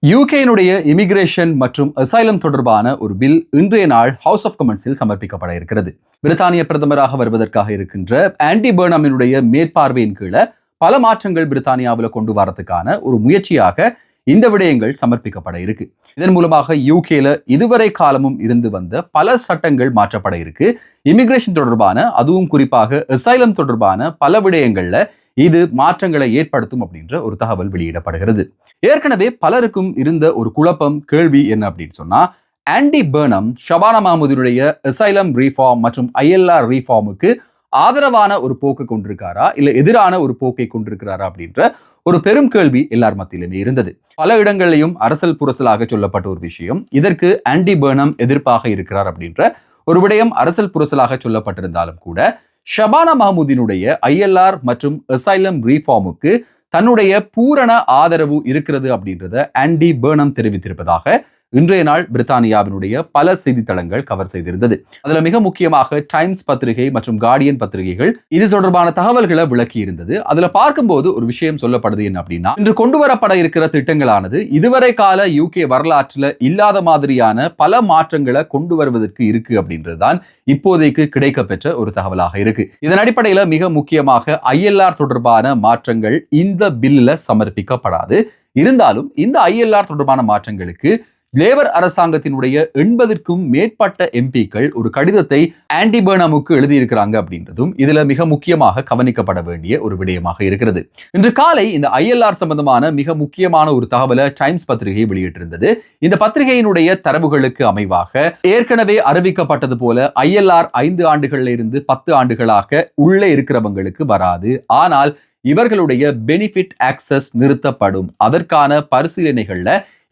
யூகேனுடைய immigration மற்றும் asylum தொடர்பான ஒரு பில் இன்றைய நாள் ஹவுஸ் ஆஃப் கமன்ஸில் சமர்ப்பிக்கப்பட இருக்கிறது. பிரித்தானிய பிரதமராக வருவதற்காக இருக்கின்ற ஆண்டி பர்னமினுடைய மேற்பார்வையின் கீழே பல மாற்றங்கள் பிரித்தானியாவில் கொண்டு வரதுக்கான ஒரு முயற்சியாக இந்த விடயங்கள் சமர்ப்பிக்கப்பட இருக்கு. இதன் மூலமாக யூகேல இதுவரை காலமும் இருந்து வந்த பல சட்டங்கள் மாற்றப்பட இருக்கு. இமிகிரேஷன் தொடர்பான, அதுவும் குறிப்பாக அசைலம் தொடர்பான பல விடயங்கள்ல இது மாற்றங்களை ஏற்படுத்தும் அப்படின்ற ஒரு தகவல் வெளியிடப்படுகிறது. ஏற்கனவே பலருக்கும் இருந்த ஒரு குழப்பம், கேள்வி என்ன அப்படின்னு சொன்னா, ஆண்டி பர்னம் ஷபானா மஹ்மூதினுடைய அசைலம் ரீஃபார்ம் மற்றும் ILR ரீஃபார்முக்கு ஆதரவான ஒரு போக்கு கொண்டிருக்காரா இல்ல எதிரான ஒரு போக்கை கொண்டிருக்கிறாரா அப்படின்ற ஒரு பெரும் கேள்வி எல்லார் மத்தியிலுமே இருந்தது. பல இடங்களிலையும் அரசல் புரசலாக சொல்லப்பட்ட ஒரு விஷயம். இதற்கு ஆண்டி பர்னம் எதிர்ப்பாக இருக்கிறார் அப்படின்ற ஒரு விடயம் அரசல் புரசலாக சொல்லப்பட்டிருந்தாலும் கூட, ஷபானா மஹ்மூதினுடைய ILR மற்றும் அசைலம் ரீஃபார்முக்கு தன்னுடைய பூரண ஆதரவு இருக்கிறது அப்படின்றத ஆண்டி பர்னம் தெரிவித்திருப்பதாக இன்றைய நாள் பிரித்தானியாவினுடைய பல செய்தித்தளங்கள் கவர் செய்திருந்தது. அதுல மிக முக்கியமாக டைம்ஸ் பத்திரிகை மற்றும் கார்டியன் பத்திரிகைகள் இது தொடர்பான தகவல்களை விளக்கி இருந்தது. அதுல பார்க்கும்போது ஒரு விஷயம் சொல்லப்படுது என்ன அப்படின்னா, இன்று கொண்டு வரப்பட இருக்கிற திட்டங்களானது இதுவரை கால யூகே வரலாற்றுல இல்லாத மாதிரியான பல மாற்றங்களை கொண்டு வருவதற்கு இருக்கு அப்படின்றதுதான் இப்போதைக்கு கிடைக்க பெற்ற ஒரு தகவலாக இருக்கு. இதன் அடிப்படையில மிக முக்கியமாக ILR தொடர்பான மாற்றங்கள் இந்த பில்லுல சமர்ப்பிக்கப்படாது. இருந்தாலும் இந்த ILR தொடர்பான மாற்றங்களுக்கு லேபர் அரசாங்கத்தினுடைய 80க்கும் மேற்பட்ட எம்பிக்கள் ஒரு கடிதத்தை ஆண்டி பர்னமுக்கு எழுதியிருக்கிறாங்க அப்படின்றதும் இதுல மிக முக்கியமாக கவனிக்கப்பட வேண்டிய ஒரு விடயமாக இருக்கிறது. இன்று காலை இந்த ILR சம்பந்தமான மிக முக்கியமான ஒரு தகவலை டைம்ஸ் பத்திரிகை வெளியிட்டிருந்தது. இந்த பத்திரிகையினுடைய தரவுகளுக்கு அமைவாக ஏற்கனவே அறிவிக்கப்பட்டது போல ILR 5 ஆண்டுகள்ல இருந்து 10 ஆண்டுகளாக உள்ளே இருக்கிறவங்களுக்கு வராது. ஆனால் இவர்களுடைய பெனிஃபிட் ஆக்சஸ் நிறுத்தப்படும். அதற்கான பரிசீலனைகள்ல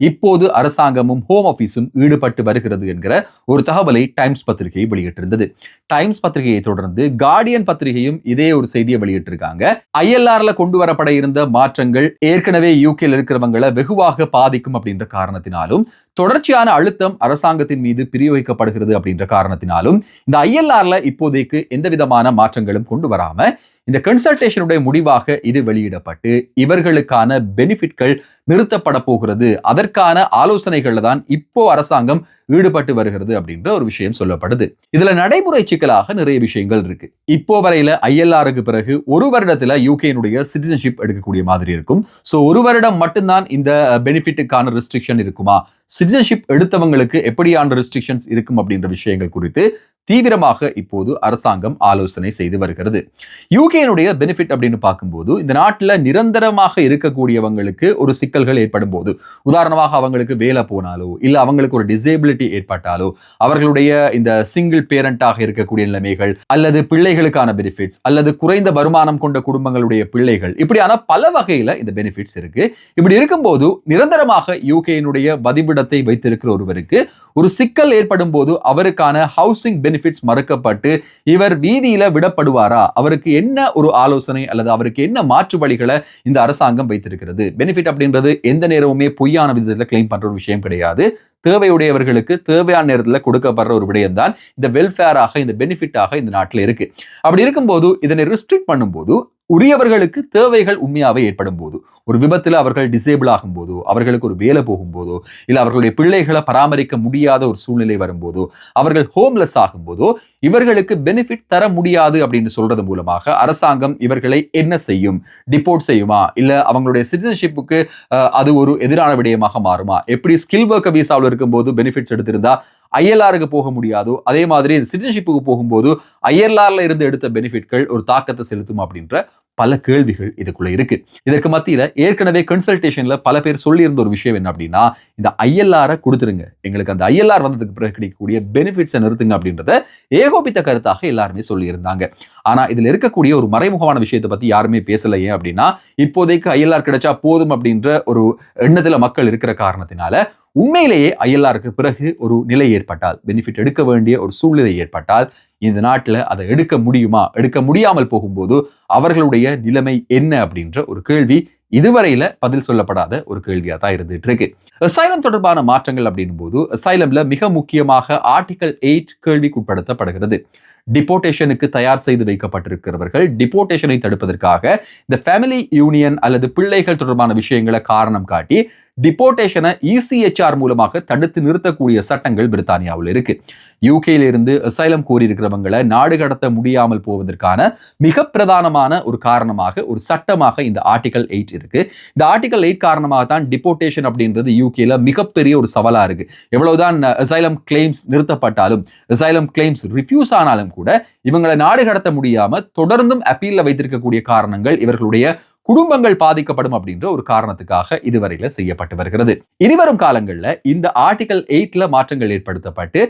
இப்போது அரசாங்கமும் ஹோம் ஆபீஸும் ஈடுபட்டு வருகிறது என்கிற ஒரு தகவலை டைம்ஸ் பத்திரிகை வெளியிட்டிருந்தது. டைம்ஸ் பத்திரிகையை தொடர்ந்து கார்டியன் பத்திரிகையும் இதே ஒரு செய்தியை வெளியிட்டிருக்காங்க. ILRல கொண்டு வரப்பட இருந்த மாற்றங்கள் ஏற்கனவே யூகேல இருக்கிறவங்களை வெகுவாக பாதிக்கும் அப்படின்ற காரணத்தினாலும், தொடர்ச்சியான அழுத்தம் அரசாங்கத்தின் மீது பிரயோகிக்கப்படுகிறது அப்படின்ற காரணத்தினாலும் இந்த ILRல இப்போதைக்கு எந்த விதமான மாற்றங்களும் கொண்டு வராம இந்த கன்சல்டேஷனுடைய முடிவாக இது வெளியிடப்பட்டு இவர்களுக்கான பெனிஃபிட்கள் நிறுத்தப்பட போகிறது. அதற்கான ஆலோசனைகள்ல தான் இப்போ அரசாங்கம் ஈடுபட்டு வருகிறது அப்படின்ற ஒரு விஷயம் சொல்லப்படுது. இதுல நடைமுறை சிக்கலாக நிறைய விஷயங்கள் இருக்கு. இப்போ வரையில ILRக்கு பிறகு ஒரு வருடத்துல யூகேனுடைய சிட்டிசன்ஷிப் எடுக்கக்கூடிய மாதிரி இருக்கும். சோ ஒரு வருடம் மட்டும்தான் இந்த பெனிஃபிட்டுக்கான ரெஸ்ட்ரிக்ஷன் இருக்குமா, சிட்டிசன்ஷிப் எடுத்தவங்களுக்கு எப்படியான ரெஸ்ட்ரிக்ஷன்ஸ் இருக்கும் அப்படின்ற விஷயங்கள் குறித்து தீவிரமாக இப்போது அரசாங்கம் ஆலோசனை செய்து வருகிறது. யூகேனுடைய பெனிஃபிட் அப்படின்னு பார்க்கும்போது, இந்த நாட்டில் நிரந்தரமாக இருக்கக்கூடியவங்களுக்கு ஒரு சிக்கல்கள் ஏற்படும் போது, உதாரணமாக அவங்களுக்கு வேலை போனாலோ இல்ல அவங்களுக்கு ஒரு டிசேபிலிட்டி ஏற்பட்டாலோ, அவர்களுடைய இந்த சிங்கிள் பேரண்டாக இருக்கக்கூடிய நிலைமைகள் அல்லது பிள்ளைகளுக்கான பெனிஃபிட்ஸ் அல்லது குறைந்த வருமானம் கொண்ட குடும்பங்களுடைய பிள்ளைகள், இப்படியான பல வகையில இந்த பெனிஃபிட்ஸ் இருக்கு. இப்படி இருக்கும்போது நிரந்தரமாக யூகேனுடைய வதிவிடத்தை வைத்திருக்கிற ஒருவருக்கு ஒரு சிக்கல் ஏற்படும் போது அவருக்கான ஹவுசிங் பெனிஃபிட்ஸ் மறுக்கப்பட்டு இவர் வீதியில விடப்படுவாரா, அவருக்கு என்ன ஒரு ஆலோசனை அல்லது அவருக்கு என்ன மாற்று வழிகளை இந்த அரசாங்கம் வைத்திருக்கிறது? பெனிஃபிட் அப்படின்றது எந்த நேரமுமே பொய்யான விதத்தில் கிளைம் பண்ற ஒரு விஷயம் கிடையாது. தேவையுடையவர்களுக்கு தேவையான நேரத்தில் கொடுக்கப்படுற ஒரு விடயம் தான் இந்த வெல்ஃபேராக, இந்த பெனிஃபிட்டாக இந்த நாட்டில் இருக்கு. அப்படி இருக்கும்போது இதனை ரெஸ்ட்ரிக்ட் பண்ணும்போது உரியவர்களுக்கு தேவைகள் உண்மையாவே ஏற்படும் போது, ஒரு விபத்துல அவர்கள் டிசேபிள் ஆகும் போதோ, அவர்களுக்கு ஒரு வேலை போகும் போதோ, இல்ல அவர்களுடைய பிள்ளைகளை பராமரிக்க முடியாத ஒரு சூழ்நிலை வரும்போதோ, அவர்கள் ஹோம்லெஸ் ஆகும் போதோ இவர்களுக்கு பெனிஃபிட் தர முடியாது அப்படின்னு சொல்றது மூலமாக அரசாங்கம் இவர்களை என்ன செய்யும்? டிபோர்ட் செய்யுமா, இல்ல அவங்களுடைய சிட்டிசன்ஷிப்புக்கு அது ஒரு எதிரான விடயமாக மாறுமா? எப்படி ஸ்கில் ஒர்க்கர் விசாவில் இருக்கும்போது பெனிஃபிட்ஸ் எடுத்திருந்தா ILRக்கு போக முடியாதோ, அதே மாதிரி சிட்டிசன்ஷிப்புக்கு போகும்போது ILRல இருந்து எடுத்த பெனிஃபிட்கள் ஒரு தாக்கத்தை செலுத்தும் அப்படின்ற பல கேள்விகள் இதுக்குள்ள இருக்கு. இதற்கு மத்தியில ஏற்கனவே கன்சல்டேஷன்ல பல பேர் சொல்லி இருந்த ஒரு விஷயம் என்ன அப்படின்னா, இந்த ILR கொடுத்துருங்க, எங்களுக்கு அந்த ILR வந்ததுக்கு பிறகு கிடைக்கக்கூடிய பெனிஃபிட்ஸை நிறுத்துங்க அப்படின்றத ஏகோபித்த கருத்தாக எல்லாருமே சொல்லி இருந்தாங்க. ஆனா இதுல இருக்கக்கூடிய ஒரு மறைமுகமான விஷயத்தை பத்தி யாருமே பேசல. ஏன் அப்படின்னா, இப்போதைக்கு ILR கிடைச்சா போதும் அப்படின்ற ஒரு எண்ணத்துல மக்கள் இருக்கிற காரணத்தினால உண்மையிலேயே ILRக்கு பிறகு ஒரு நிலை ஏற்பட்டால், பெனிஃபிட் எடுக்க வேண்டிய ஒரு சூழ்நிலை ஏற்பட்டால் இந்த நாட்டில் அதை எடுக்க முடியுமா, எடுக்க முடியாமல் போகும்போது அவர்களுடைய நிலைமை என்ன அப்படின்ற ஒரு கேள்வி இதுவரையில பதில் சொல்லப்படாத ஒரு கேள்வியா தான் இருந்துட்டு இருக்கு. அசைலம் தொடர்பான மாற்றங்கள் அப்படின்னும் போது அசைலம்ல மிக முக்கியமாக ஆர்டிகல் 8 கேள்விக்குட்படுத்தப்படுகிறது. டிபோர்டேஷனுக்கு தயார் செய்து வைக்கப்பட்டிருக்கிறவர்கள் டிபோர்டேஷனை தடுப்பதற்காக இந்த ஃபேமிலி யூனியன் அல்லது பிள்ளைகள் தொடர்பான விஷயங்களை காரணம் காட்டி டிபோர்டேஷனை ECHR மூலமாக தடுத்து நிறுத்தக்கூடிய சட்டங்கள் பிரித்தானியாவில் இருக்கு. யூகேல இருந்து அசைலம் கோரி இருக்கிறவங்களை நாடு கடத்த முடியாமல் போவதற்கான மிக பிரதானமான ஒரு காரணமாக, ஒரு சட்டமாக இந்த ஆர்டிகல் 8 இருக்கு. இந்த ஆர்டிகல் 8 காரணமாக தான் டிபோர்டேஷன் அப்படின்றது யூகேல மிகப்பெரிய ஒரு சவாலா இருக்கு. எவ்வளவுதான் அசைலம் கிளைம்ஸ் நிறுத்தப்பட்டாலும், அசைலம் கிளைம்ஸ் ரிஃப்யூஸ் ஆனாலும் கூட இவங்களை நாடு கடத்த முடியாம தொடர்ந்தும் அப்பீல்ல வைத்திருக்கக்கூடிய காரணங்கள் இவர்களுடைய குடும்பங்கள் பாதிக்கப்படும் அப்படின்ற ஒரு காரணத்துக்காக இதுவரையில செய்யப்பட்டு வருகிறது. இனிவரும் காலங்கள்ல இந்த ஆர்டிகல் 8ல மாற்றங்கள் ஏற்படுத்தப்பட்டு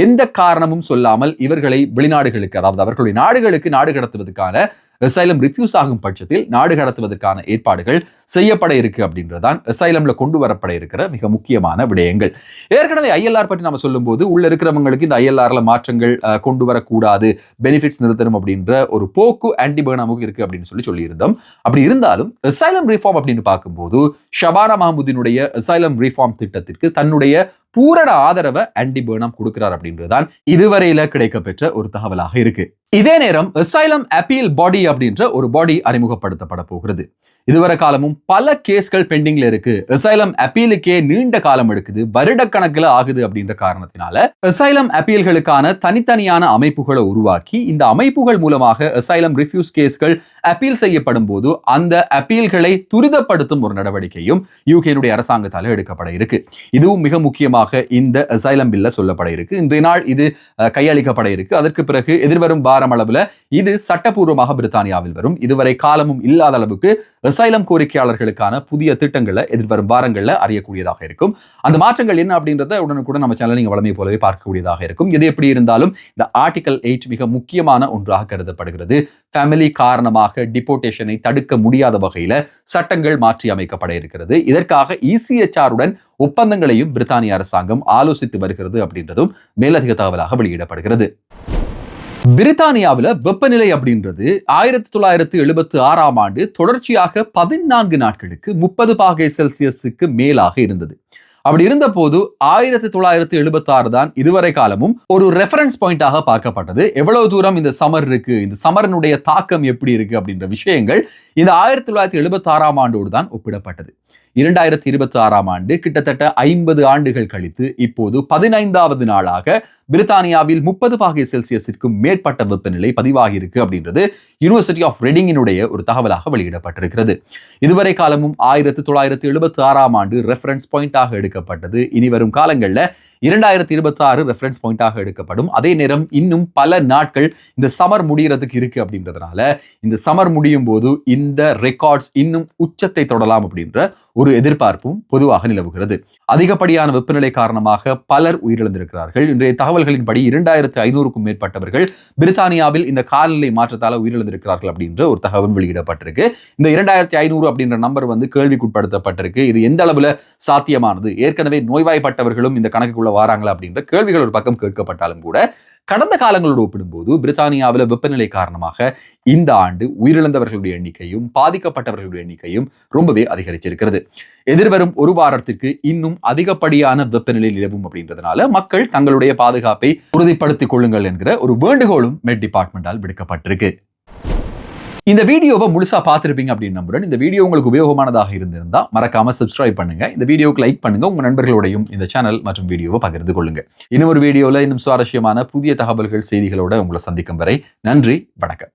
எந்த காரணமும் சொல்லாமல் இவர்களை வெளிநாடுகளுக்கு, அதாவது அவர்களுடைய நாடுகளுக்கு நாடு கடத்துவதற்கான அசைலம் ரிஃப்யூஸ் ஆகும் பட்சத்தில் நாடு கடத்துவதற்கான ஏற்பாடுகள் செய்யப்பட இருக்கு அப்படின்றதான் அசைலம்ல கொண்டு வரப்பட இருக்கிற மிக முக்கியமான விடயங்கள். ஏற்கனவே ILR பற்றி நம்ம சொல்லும் போது உள்ள இருக்கிறவங்களுக்கு இந்த ILRல மாற்றங்கள் கொண்டு வரக்கூடாது, பெனிஃபிட்ஸ் நிறுத்தணும் அப்படின்ற ஒரு போக்கு ஆன்டி பர்னாமுக்கு இருக்கு அப்படின்னு சொல்லியிருந்தோம். அப்படி இருந்தாலும் அசைலம் ரிஃபார்ம் அப்படின்னு பார்க்கும்போது ஷபானா மஹமூதினுடைய அசைலம் ரிஃபார்ம் திட்டத்திற்கு தன்னுடைய பூரண ஆதரவை ஆன்டி பர்னாம் கொடுக்கிறார் அப்படின்றதுதான் இதுவரையில கிடைக்கப்பெற்ற ஒரு தகவலாக இருக்கு. இதே நேரம் அசைலம் அப்பீல் பாடி அப்படின்ற ஒரு பாடி அறிமுகப்படுத்தப்பட போகிறது. இதுவரை காலமும் பல கேஸ்கள் பெண்டிங்ல இருக்கு. அசைலம் அப்பீலுக்கே நீண்ட காலம் எடுக்குது, வருடக்கணக்கில் ஆகுது அப்படின்ற காரணத்தினால அசைலம் அப்பீல்களுக்கான தனித்தனியான அமைப்புகளை உருவாக்கி இந்த அமைப்புகள் மூலமாக அசைலம் ரிஃப்யூஸ் கேஸ்கள் அப்பீல் செய்யப்படும் போது அந்த அப்பீல்களை துரிதப்படுத்தும் ஒரு நடவடிக்கையும் யூகேனுடைய அரசாங்கத்தால் எடுக்கப்பட இருக்கு. இதுவும் மிக முக்கியமாக இந்த அசைலம் பில்ல சொல்லப்பட இருக்கு. இன்றைய நாள் இது கையளிக்கப்பட இருக்கு. அதற்கு பிறகு எதிர்வரும் வாரம் அளவுல இது சட்டப்பூர்வமாக பிரித்தானியாவில் வரும். இதுவரை காலமும் இல்லாத அளவுக்கு அசைலம் கோரிக்கையாளர்களுக்கான புதிய திட்டங்களை எதிர்வரும் வாரங்களில் அறியக்கூடியதாக இருக்கும். அந்த மாற்றங்கள் என்ன அப்படின்றத உடனுக்குடன் நம்ம சேனல் நீங்க வளமையை போலவே பார்க்கக்கூடியதாக இருக்கும். எது எப்படி இருந்தாலும் இந்த ஆர்டிகல் 8 மிக முக்கியமான ஒன்றாக கருதப்படுகிறது. ஃபேமிலி காரணமாக டிபோர்டேஷனை தடுக்க முடியாத வகையில சட்டங்கள் மாற்றி அமைக்கப்பட இருக்கிறது. இதற்காக ECHR உடன் ஒப்பந்தங்களையும் பிரித்தானிய அரசாங்கம் ஆலோசித்து வருகிறது அப்படின்றதும் மேலதிக தகவலாக வெளியிடப்படுகிறது. பிரித்தானியாவில் வெப்பநிலை அப்படின்றது 1976ஆம் ஆண்டு தொடர்ச்சியாக 14 நாட்களுக்கு 30 பாகை செல்சியஸுக்கு மேலாக இருந்தது. அப்படி இருந்த போது 1976 தான் இதுவரை காலமும் ஒரு ரெஃபரன்ஸ் பாயிண்டாக பார்க்கப்பட்டது. எவ்வளவு தூரம் இந்த சம்மர் இருக்கு, இந்த சம்மரினுடைய தாக்கம் எப்படி இருக்கு அப்படின்ற விஷயங்கள் இந்த 1976ஆம் ஆண்டோடு தான் ஒப்பிடப்பட்டது. 2026ஆம் ஆண்டு கிட்டத்தட்ட 50 ஆண்டுகள் கழித்து இப்போது 15வது நாளாக பிரித்தானியாவில் 30 பாகை செல்சியஸிற்கும் மேற்பட்ட வெப்பநிலை பதிவாகி இருக்கு அப்படின்றது யூனிவர்சிட்டி ஆஃப் ரெடிங்கினுடைய ஒரு தகவலாக வெளியிடப்பட்டிருக்கிறது. இதுவரை காலமும் 1976ஆம் ஆண்டு ரெஃபரன்ஸ் பாயிண்டாக எடுக்கப்பட்டது. இனி வரும் காலங்களில் 2026 ரெஃபரன்ஸ் பாயிண்டாக எடுக்கப்படும். அதே நேரம் இன்னும் பல நாட்கள் இந்த சம்மர் முடிகிறதுக்கு இருக்கு அப்படின்றதுனால இந்த சம்மர் முடியும் போது இந்த ரெக்கார்ட்ஸ் இன்னும் உச்சத்தை தொடலாம் அப்படின்ற ஒரு எதிர்பார்ப்பும் பொதுவாக நிலவுகிறது. அதிகப்படியான வெப்பநிலை காரணமாக பலர் உயிரிழந்திருக்கிறார்கள். இன்றைய தகவல்களின்படி 2500க்கும் மேற்பட்டவர்கள் பிரித்தானியாவில் இந்த காலநிலை மாற்றத்தால் உயிரிழந்திருக்கிறார்கள் அப்படின்ற ஒரு தகவல் வெளியிடப்பட்டிருக்கு. இந்த 2500 அப்படின்ற நம்பர் கேள்விக்குட்படுத்தப்பட்டிருக்கு. இது எந்த அளவுல சாத்தியமானது, ஏற்கனவே நோய்வாய்ப்பட்டவர்களும் இந்த கணக்குக்குள்ள வாராங்களா அப்படின்ற கேள்விகள் ஒரு பக்கம் கேட்கப்பட்டாலும் கூட கடந்த காலங்களோடு ஒப்பிடும்போது பிரித்தானியாவில் வெப்பநிலை காரணமாக இந்த ஆண்டு உயிரிழந்தவர்களுடைய எண்ணிக்கையும் பாதிக்கப்பட்டவர்களுடைய எண்ணிக்கையும் ரொம்பவே அதிகரிச்சிருக்கிறது. எதிர்வரும் ஒரு வாரத்திற்கு இன்னும் அதிகப்படியான வெப்பநிலை நிலவும் அப்படின்றதுனால மக்கள் தங்களுடைய பாதுகாப்பை உறுதிப்படுத்திக் கொள்ளுங்கள் என்கிற ஒரு வேண்டுகோளும் மெட் டிபார்ட்மெண்டால் விடுக்கப்பட்டிருக்கு. இந்த வீடியோவை முழுசா பார்த்திருப்பீங்க அப்படின்னு நம்புறேன். இந்த வீடியோ உங்களுக்கு உபயோகமானதாக இருந்திருந்தா மறக்காம சப்ஸ்கிரைப் பண்ணுங்க, இந்த வீடியோக்கு லைக் பண்ணுங்க, உங்க நண்பர்களோடையும் இந்த சேனல் மற்றும் வீடியோவை பகிர்ந்து கொள்ளுங்க. இன்னும் ஒரு வீடியோல இன்னும் சுவாரஸ்யமான புதிய தகவல்கள் செய்திகளோட உங்களை சந்திக்கும் வரை நன்றி, வணக்கம்.